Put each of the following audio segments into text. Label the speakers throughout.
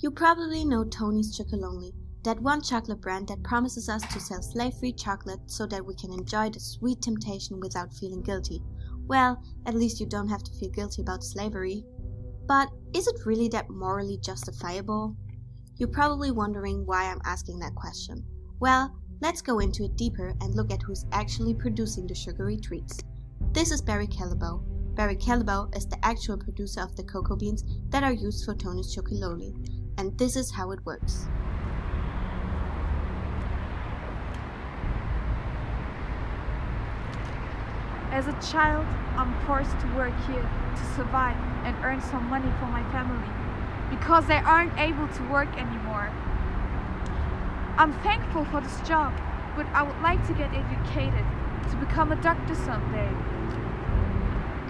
Speaker 1: You probably know Tony's Chocolonely, that one chocolate brand that promises us to sell slave-free chocolate so that we can enjoy the sweet temptation without feeling guilty. Well, at least you don't have to feel guilty about slavery. But is it really that morally justifiable? You're probably wondering why I'm asking that question. Well, let's go into it deeper and look at who's actually producing the sugary treats. This is Barry Callebaut. Barry Callebaut is the actual producer of the cocoa beans that are used for Tony's Chocolonely. And this is how it works.
Speaker 2: As a child, I'm forced to work here to survive and earn some money for my family because they aren't able to work anymore. I'm thankful for this job, but I would like to get educated to become a doctor someday.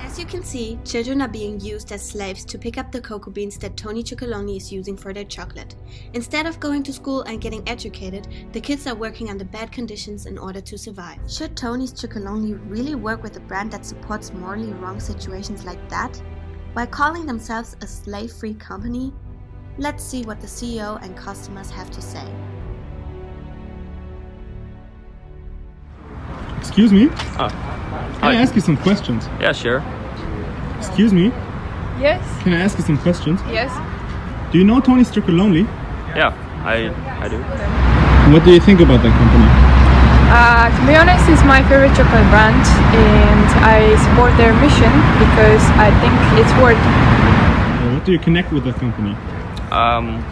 Speaker 1: As you can see, children are being used as slaves to pick up the cocoa beans that Tony Chocolonely is using for their chocolate. Instead of going to school and getting educated, the kids are working under bad conditions in order to survive. Should Tony's Chocolonely really work with a brand that supports morally wrong situations like that? While calling themselves a slave-free company? Let's see what the CEO and customers have to say.
Speaker 3: Excuse me?
Speaker 4: Hi.
Speaker 3: Can I ask you some questions?
Speaker 4: Yeah, sure.
Speaker 3: Excuse me?
Speaker 2: Yes?
Speaker 3: Can I ask you some questions?
Speaker 2: Yes?
Speaker 3: Do you know Tony's Chocolonely?
Speaker 4: Yeah, I do.
Speaker 3: What do you think about that company?
Speaker 2: To be honest, it's my favorite chocolate brand and I support their mission because I think it's working.
Speaker 3: What do you connect with that company?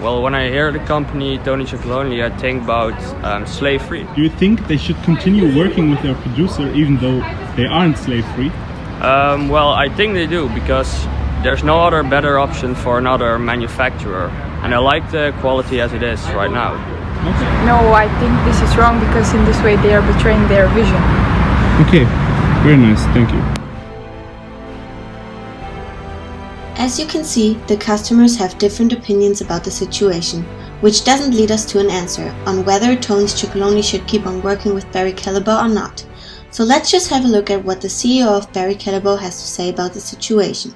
Speaker 4: Well, when I hear the company Tony Chocolonely, I think about slave-free.
Speaker 3: Do you think they should continue working with their producer even though they aren't slave-free?
Speaker 4: Well, I think they do because there's no other better option for another manufacturer, and I like the quality as it is right now.
Speaker 3: Okay.
Speaker 2: No, I think this is wrong because in this way they are betraying their vision.
Speaker 3: Okay, very nice, thank you.
Speaker 1: As you can see, the customers have different opinions about the situation, which doesn't lead us to an answer on whether Tony's Chocolonely should keep on working with Barry Callebaut or not. So let's just have a look at what the CEO of Barry Callebaut has to say about the situation.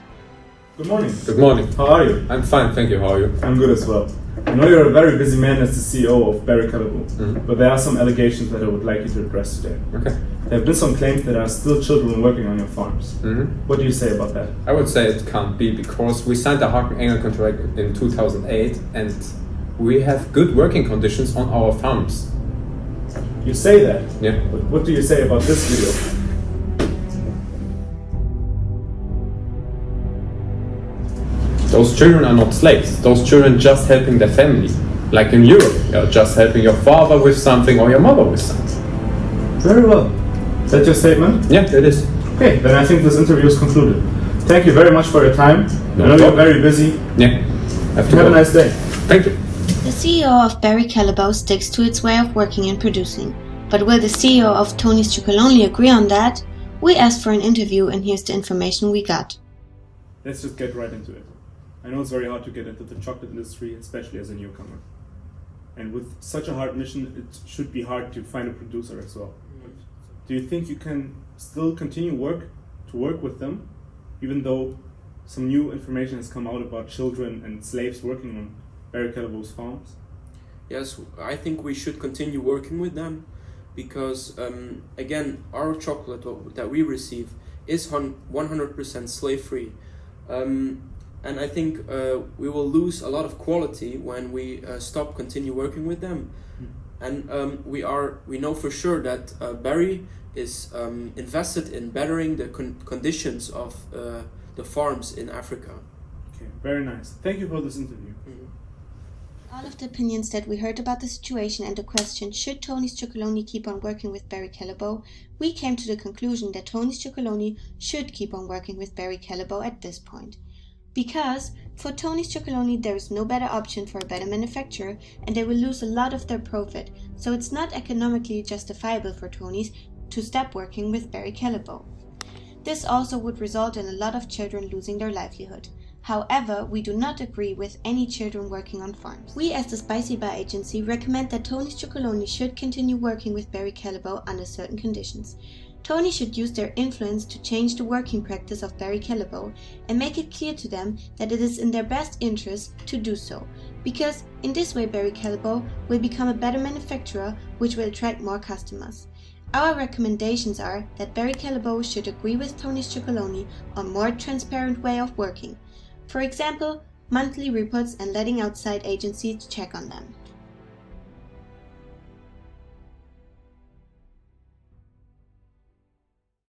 Speaker 5: Good morning.
Speaker 6: Good morning.
Speaker 5: How are you?
Speaker 6: I'm fine, thank you. How are you?
Speaker 5: I'm good as well. I know you're a very busy man as the CEO of Barry Callebaut, but there are some allegations that I would like you to address today.
Speaker 6: Okay.
Speaker 5: There have been some claims that there are still children working on your farms. What do you say about that?
Speaker 6: I would say it can't be because we signed a Haken-Engel contract in 2008 and we have good working conditions on our farms.
Speaker 5: You say that?
Speaker 6: Yeah.
Speaker 5: But what do you say about this video?
Speaker 6: Those children are not slaves. Those children just helping their family. Like in Europe, you're just helping your father with something or your mother with something.
Speaker 5: Very well. Is that your statement?
Speaker 6: Yeah, it is.
Speaker 5: Okay, then I think this interview is concluded. Thank you very much for your time.
Speaker 6: No
Speaker 5: I know you're
Speaker 6: problem.
Speaker 5: very busy.
Speaker 6: Yeah.
Speaker 5: Have a nice day.
Speaker 6: Thank you.
Speaker 1: The CEO of Barry Callebaut sticks to its way of working and producing. But will the CEO of Tony's Chocolonely agree on that? We asked for an interview and here's the information we got.
Speaker 5: Let's just get right into it. I know it's very hard to get into the chocolate industry, especially as a newcomer. And with such a hard mission, it should be hard to find a producer as well. Do you think you can still continue to work with them, even though some new information has come out about children and slaves working on Barry Callebaut's farms?
Speaker 7: Yes, I think we should continue working with them because, again, our chocolate that we receive is 100% slave-free. And I think we will lose a lot of quality when we continue working with them. And we know for sure that Barry is invested in bettering the conditions of the farms in Africa.
Speaker 5: Okay, very nice. Thank you for this interview.
Speaker 1: All of the opinions that we heard about the situation and the question, should Tony's Chocolonely keep on working with Barry Callebaut, we came to the conclusion that Tony's Chocolonely should keep on working with Barry Callebaut at this point. Because for Tony's Chocolonely there is no better option for a better manufacturer and they will lose a lot of their profit, so it's not economically justifiable for Tony's to stop working with Barry Callebaut. This also would result in a lot of children losing their livelihood. However, we do not agree with any children working on farms. We as the Spicy Bar Agency recommend that Tony's Chocolonely should continue working with Barry Callebaut under certain conditions. Tony should use their influence to change the working practice of Barry Callebaut and make it clear to them that it is in their best interest to do so, because in this way Barry Callebaut will become a better manufacturer which will attract more customers. Our recommendations are that Barry Callebaut should agree with Tony's Chocolonely on more transparent way of working. For example, monthly reports and letting outside agencies check on them.